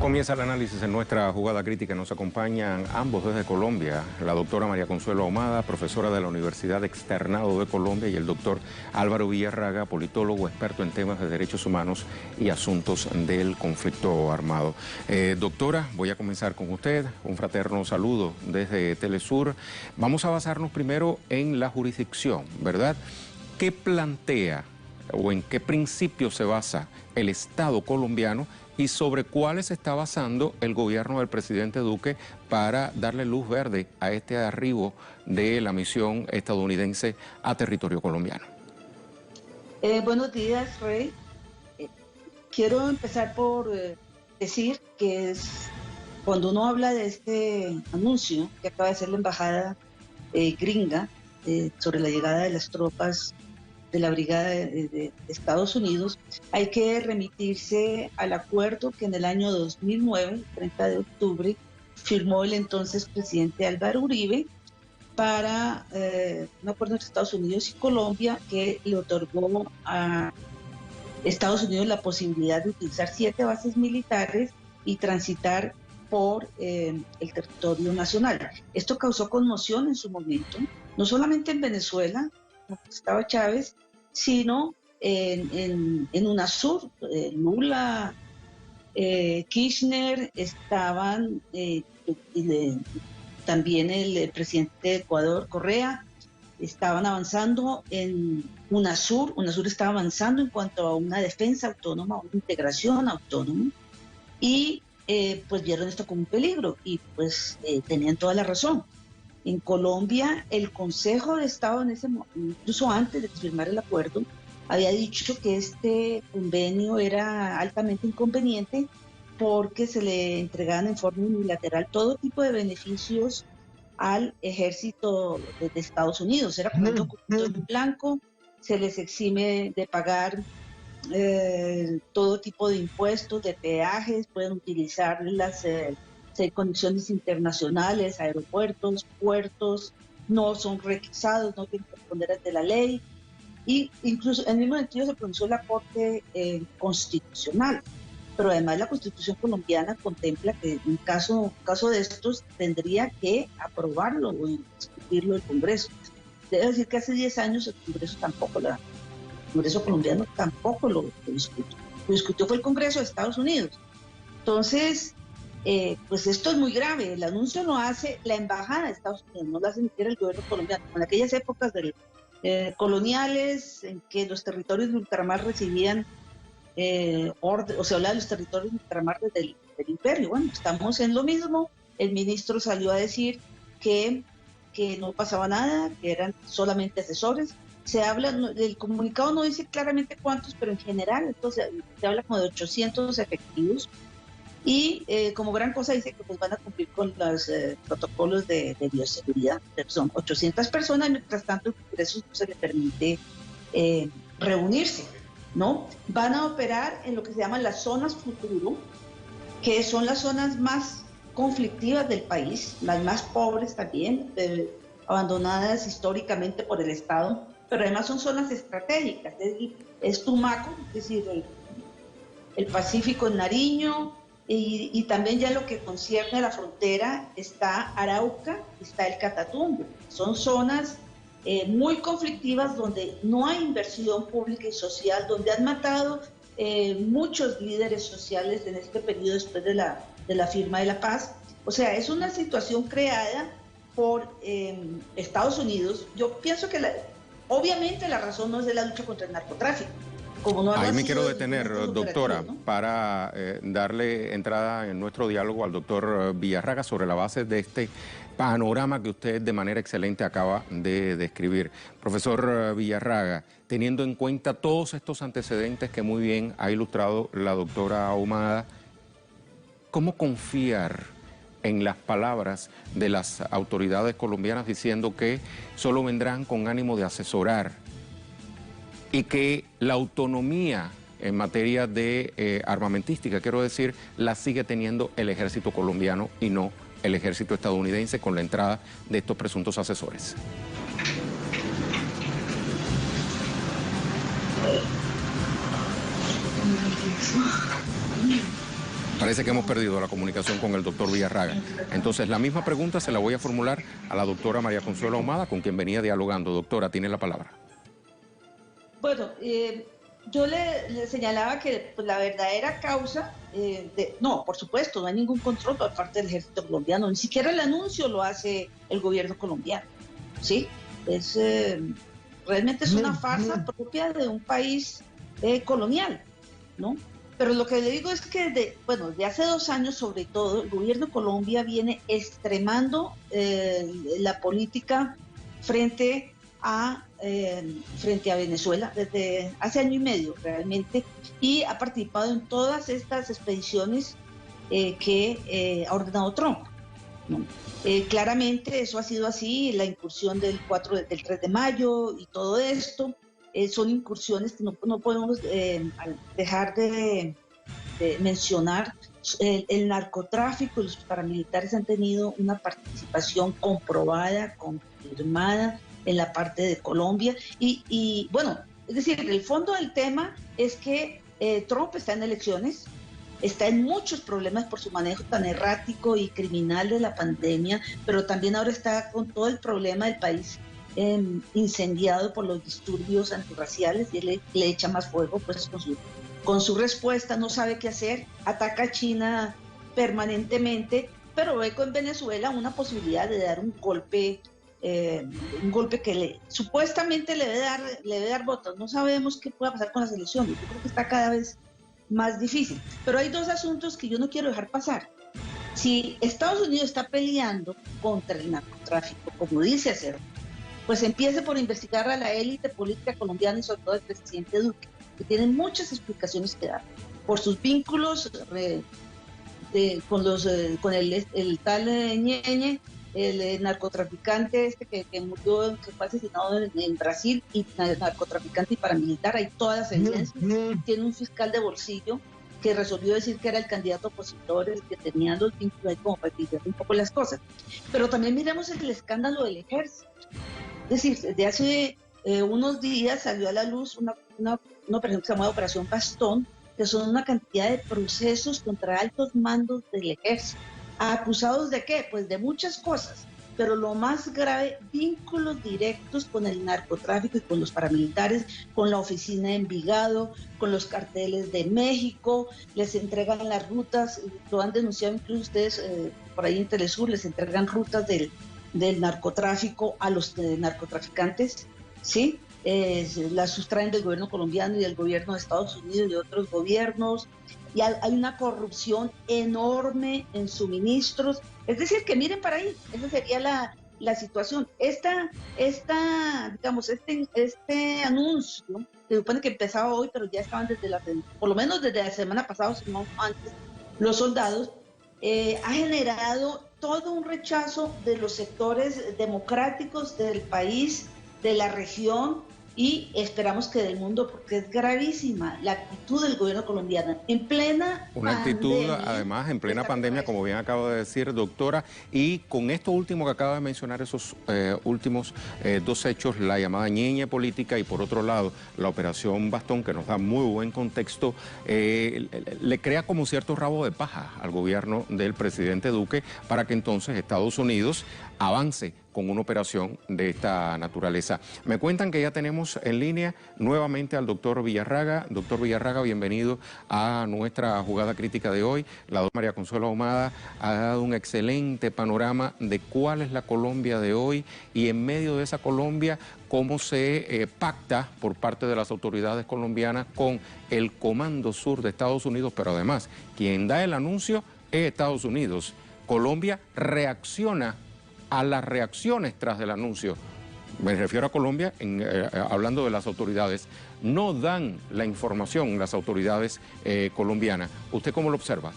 Comienza el análisis en nuestra jugada crítica. Nos acompañan ambos desde Colombia, la doctora María Consuelo Ahumada, profesora de la Universidad Externado de Colombia, y el doctor Álvaro Villarraga, politólogo, experto en temas de derechos humanos y asuntos del conflicto armado. Doctora, voy a comenzar con usted. Un fraterno saludo desde Telesur. Vamos a basarnos primero en la jurisdicción, ¿verdad? ¿Qué plantea o en qué principios se basa el Estado colombiano y sobre cuáles se está basando el gobierno del presidente Duque para darle luz verde a este arribo de la misión estadounidense a territorio colombiano? Buenos días, Rey. Quiero empezar por decir que cuando uno habla de este anuncio que acaba de hacer la embajada gringa sobre la llegada de las tropas de la Brigada de Estados Unidos, hay que remitirse al acuerdo que en el año 2009, 30 de octubre, firmó el entonces presidente Álvaro Uribe para un acuerdo entre Estados Unidos y Colombia que le otorgó a Estados Unidos la posibilidad de utilizar 7 bases militares y transitar por el territorio nacional. Esto causó conmoción en su momento, no solamente en Venezuela, como estaba Chávez, sino en UNASUR, Lula, Kirchner, estaban también el presidente de Ecuador, Correa, estaban avanzando en UNASUR. UNASUR estaba avanzando en cuanto a una defensa autónoma, una integración autónoma, y pues vieron esto como un peligro y pues tenían toda la razón. En Colombia, el Consejo de Estado, en ese momento, incluso antes de firmar el acuerdo, había dicho que este convenio era altamente inconveniente porque se le entregaban en forma unilateral todo tipo de beneficios al ejército de Estados Unidos. Era como un documento en blanco, se les exime de pagar todo tipo de impuestos, de peajes, pueden utilizar las conexiones internacionales, aeropuertos, puertos, no son requisados, no tienen que responder ante la ley. Y incluso en el mismo sentido se pronunció la Corte Constitucional. Pero además la Constitución colombiana contempla que en caso de estos tendría que aprobarlo o discutirlo el Congreso. Debo decir que hace 10 años el Congreso colombiano tampoco lo discutió. Lo discutió fue el Congreso de Estados Unidos. Entonces, pues esto es muy grave. El anuncio lo hace la Embajada de Estados Unidos, no lo hace ni siquiera el gobierno colombiano. En aquellas épocas coloniales en que los territorios de ultramar recibían o se habla de los territorios de ultramar del imperio. Bueno, estamos en lo mismo. El ministro salió a decir que no pasaba nada, que eran solamente asesores. Se habla, el comunicado no dice claramente cuántos, pero en general entonces se habla como de 800 efectivos. Y como gran cosa dice que pues van a cumplir con los protocolos de bioseguridad. Son 800 personas, mientras tanto el Congreso no se le permite reunirse, ¿no? Van a operar en lo que se llaman las zonas futuro, que son las zonas más conflictivas del país, las más pobres también, abandonadas históricamente por el Estado, pero además son zonas estratégicas. Es Tumaco, es decir, el Pacífico en Nariño, y también ya en lo que concierne a la frontera está Arauca, está el Catatumbo. Son zonas muy conflictivas donde no hay inversión pública y social, donde han matado muchos líderes sociales en este periodo después de la firma de la paz. O sea, es una situación creada por Estados Unidos. Yo pienso que obviamente la razón no es de la lucha contra el narcotráfico. Ahí me quiero detener, doctora, ¿no? Para darle entrada en nuestro diálogo al doctor Villarraga sobre la base de este panorama que usted de manera excelente acaba de describir. Profesor Villarraga, teniendo en cuenta todos estos antecedentes que muy bien ha ilustrado la doctora Ahumada, ¿cómo confiar en las palabras de las autoridades colombianas diciendo que solo vendrán con ánimo de asesorar y que la autonomía en materia de armamentística, quiero decir, la sigue teniendo el ejército colombiano y no el ejército estadounidense con la entrada de estos presuntos asesores? Parece que hemos perdido la comunicación con el doctor Villarraga. Entonces, la misma pregunta se la voy a formular a la doctora María Consuelo Ahumada, con quien venía dialogando. Doctora, tiene la palabra. Bueno, yo le señalaba que pues, la verdadera causa, no, por supuesto, no hay ningún control por parte del ejército colombiano, ni siquiera el anuncio lo hace el gobierno colombiano, ¿sí? Realmente es una farsa propia de un país colonial, ¿no? Pero lo que le digo es que, de hace 2 años sobre todo, el gobierno de Colombia viene extremando la política frente a Venezuela desde hace 1 año y medio realmente, y ha participado en todas estas expediciones que ha ordenado Trump, ¿no? Claramente eso ha sido así, la incursión del 3 de mayo y todo esto, son incursiones que no podemos dejar de mencionar. El narcotráfico y los paramilitares han tenido una participación comprobada, confirmada en la parte de Colombia y bueno, es decir, el fondo del tema es que Trump está en elecciones, está en muchos problemas por su manejo tan errático y criminal de la pandemia, pero también ahora está con todo el problema del país incendiado por los disturbios antirraciales, y él le echa más fuego pues con su respuesta, no sabe qué hacer, ataca a China permanentemente, pero ve con Venezuela una posibilidad de dar un golpe que supuestamente le debe dar votos. No sabemos qué pueda pasar con las elecciones, yo creo que está cada vez más difícil. Pero hay 2 asuntos que yo no quiero dejar pasar. Si Estados Unidos está peleando contra el narcotráfico, como dice hacer, pues empiece por investigar a la élite política colombiana y sobre todo al presidente Duque, que tiene muchas explicaciones que dar por sus vínculos con el tal Ñeñe, el narcotraficante que murió, que fue asesinado en Brasil, y narcotraficante y paramilitar. Hay todas las evidencias. Tiene un fiscal de bolsillo que resolvió decir que era el candidato opositor, el que tenía los vínculos ahí como para equilibrar un poco las cosas. Pero también miremos el escándalo del ejército. Es decir, desde hace unos días salió a la luz una operación que se llama Operación Bastón, que son una cantidad de procesos contra altos mandos del ejército. ¿Acusados de qué? Pues de muchas cosas, pero lo más grave, vínculos directos con el narcotráfico y con los paramilitares, con la oficina de Envigado, con los carteles de México, les entregan las rutas, lo han denunciado incluso ustedes por ahí en Telesur, les entregan rutas del narcotráfico a los narcotraficantes, ¿sí? Las sustraen del gobierno colombiano y del gobierno de Estados Unidos y de otros gobiernos, y hay una corrupción enorme en suministros. Es decir, que miren para ahí, esa sería la situación. Digamos, este anuncio, se supone que empezaba hoy, pero ya estaban por lo menos desde la semana pasada, si no antes, los soldados, ha generado todo un rechazo de los sectores democráticos del país, de la región, y esperamos que del mundo, porque es gravísima la actitud del gobierno colombiano en plena Una actitud, además, en plena pandemia, como bien acaba de decir, doctora, y con esto último que acaba de mencionar, esos últimos 2 hechos, la llamada ñeñe política y por otro lado la operación Bastón, que nos da muy buen contexto, le crea como cierto rabo de paja al gobierno del presidente Duque para que entonces Estados Unidos avance con una operación de esta naturaleza. Me cuentan que ya tenemos en línea nuevamente al doctor Villarraga. Doctor Villarraga, bienvenido a nuestra jugada crítica de hoy. La doctora María Consuelo Ahumada ha dado un excelente panorama de cuál es la Colombia de hoy y en medio de esa Colombia cómo se pacta por parte de las autoridades colombianas con el Comando Sur de Estados Unidos, pero además quien da el anuncio es Estados Unidos. Colombia reacciona a las reacciones tras el anuncio. Me refiero a Colombia, hablando de las autoridades, no dan la información las autoridades colombianas. ¿Usted cómo lo observa?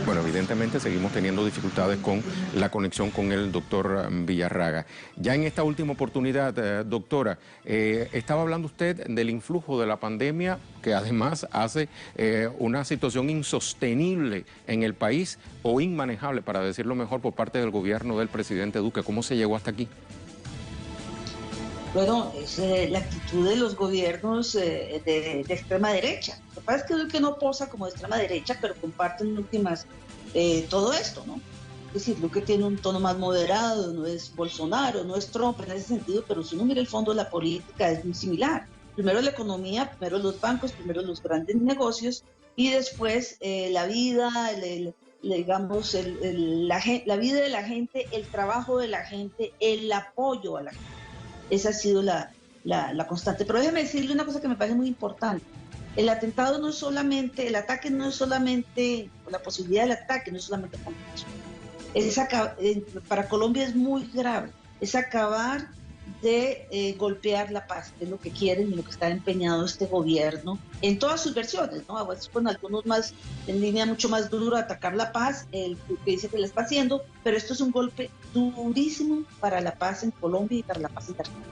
Bueno, evidentemente seguimos teniendo dificultades con la conexión con el doctor Villarraga. Ya en esta última oportunidad, doctora, estaba hablando usted del influjo de la pandemia, que además hace una situación insostenible en el país o inmanejable, para decirlo mejor, por parte del gobierno del presidente Duque. ¿Cómo se llegó hasta aquí? Bueno, es la actitud de los gobiernos de extrema derecha. Lo que pasa es que Duque no posa como de extrema derecha, pero comparten en últimas todo esto, ¿no? Es decir, Duque tiene un tono más moderado, no es Bolsonaro, no es Trump en ese sentido, pero si uno mira el fondo de la política es muy similar. Primero la economía, primero los bancos, primero los grandes negocios y después la vida, digamos, la vida de la gente, el trabajo de la gente, el apoyo a la gente. Esa ha sido la constante. Pero déjeme decirle una cosa que me parece muy importante. El atentado no es solamente, el ataque no es solamente, la posibilidad del ataque no es solamente para Colombia es muy grave. Es acabar de golpear la paz, que es lo que quieren y lo que está empeñado este gobierno en todas sus versiones, ¿no? A veces con algunos más en línea mucho más duro, atacar la paz, el que dice que le está haciendo, pero esto es un golpe durísimo para la paz en Colombia y para la paz internacional.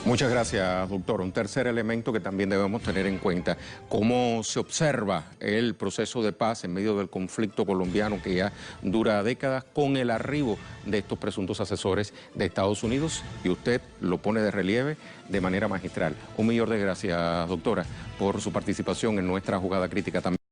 Muchas gracias, doctor. Un tercer elemento que también debemos tener en cuenta, cómo se observa el proceso de paz en medio del conflicto colombiano que ya dura décadas con el arribo de estos presuntos asesores de Estados Unidos, y usted lo pone de relieve de manera magistral. Un millón de gracias, doctora, por su participación en nuestra jugada crítica también.